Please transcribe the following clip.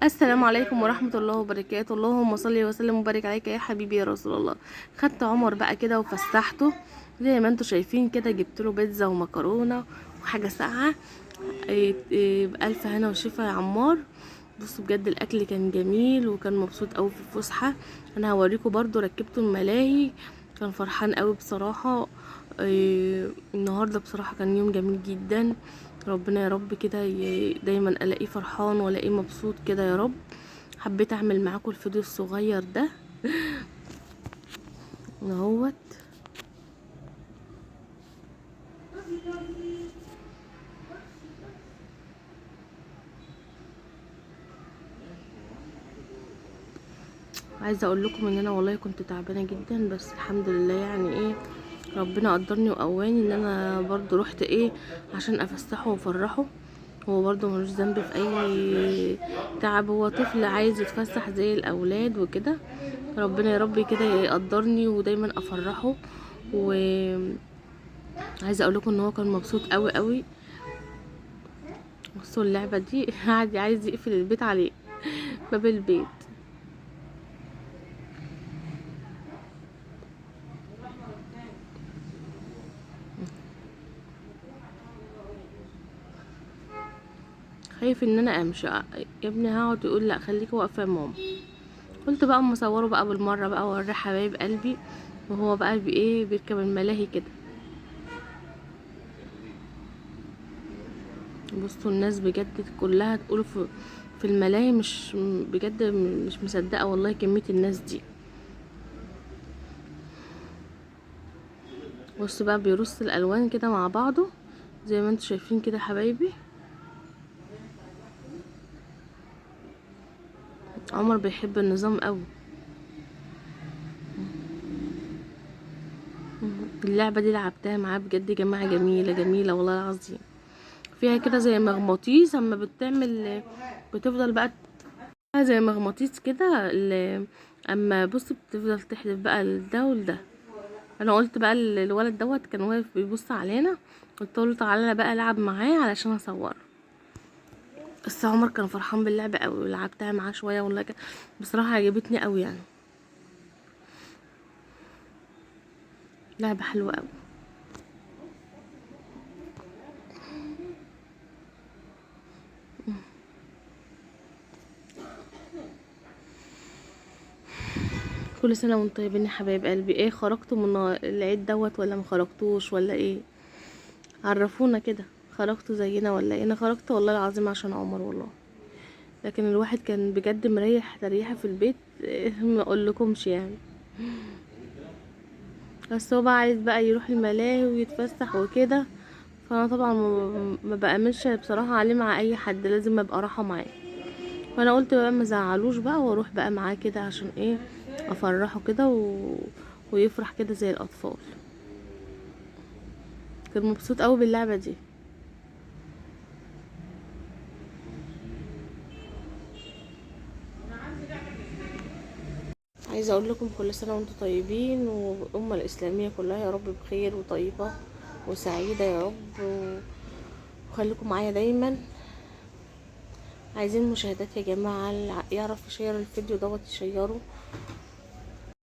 السلام عليكم ورحمة الله وبركاته. اللهم صل وسلم وبارك عليك يا حبيبي يا رسول الله. خدت عمر بقى كده وفسحته زي ما انتوا شايفين كده، جبت له بيتزا ومكرونة وحاجة ساقعة. بألف هنا وشفا يا عمار. بصوا بجد الاكل كان جميل وكان مبسوط قوي في الفسحة. انا هوريكم برضو ركبته الملاهي، كان فرحان قوي بصراحة. النهاردة بصراحة كان يوم جميل جدا. ربنا يا رب كده دايما الاقيه فرحان والاقيه مبسوط كده يا رب. حبيت اعمل معاكم الفيديو الصغير ده اهوت. عايزه اقول لكم ان انا والله كنت تعبانه جدا، بس الحمد لله يعني ايه، ربنا قدرني وقواني ان انا برضو رحت عشان افسحه وافرحه. هو برضو ملوش ذنب في اي تعب، هو طفل عايز يتفسح زي الاولاد وكده. ربنا يا رب كده يقدرني ودايما افرحه. وعايزه اقول لكم ان هو كان مبسوط قوي قوي. بصوا اللعبه دي قاعد عايز يقفل البيت عليه، باب البيت. خايف ان انا امشي يا ابني، هقعد يقول لا خليكي واقفه يا ماما. قلت بقى اما اصوره بقى بالمره بقى واوري حبايب قلبي، وهو بقى بيركب الملاهي كده. بصوا الناس بجد كلها تقولوا في الملاهي، مش بجد مش مصدقه والله كميه الناس دي. بصوا بقى بيرص الالوان كده مع بعضه زي ما انتوا شايفين كده حبايبي. عمر بيحب النظام قوي. اللعبه دي لعبتها معاه بجد يا جماعه، جميله جميله والله العظيم. فيها كده زي مغناطيس، اما بتفضل بقى زي مغناطيس كده اما بص بتفضل تحدف بقى ده ولده. انا قلت بقى الولد دوت كان واقف بيبص علينا، قلت له تعالى بقى العب معاه علشان اصور. بس عمر كان فرحان باللعبه قوي ولعبتها معاه شويه والله بصراحه عجبتني قوي يعني. لعبه حلوه قوي. كل سنه وانتم طيبين يا حبايب قلبي. ايه خرجتوا من العيد دوت ولا ما خرجتوش ولا ايه؟ عرفونا كده، خرجتوا زينا ولا ايه؟ انا خرجت والله العظيم عشان عمر والله، لكن الواحد كان بجد مريح تريحه في البيت ما اقولكمش يعني. بس هو بقى عايز بقى يروح الملاهي ويتفسح وكده، فانا طبعا ما بأمنش بصراحه عليه مع اي حد، لازم ابقى راحه معاه. فانا قلت بقى ما زعلوش بقى واروح بقى معاه كده عشان ايه، افرحه كده ويفرح كده زي الاطفال. كان مبسوط قوي باللعبه دي. عايزه اقول لكم كل سنه وانتم طيبين، والامه الاسلاميه كلها يا رب بخير وطيبه وسعيده يا رب، وخليكم معايا دايما. عايزين مشاهدات يا جماعه، اللي يعرف يشير الفيديو دوت يشيره،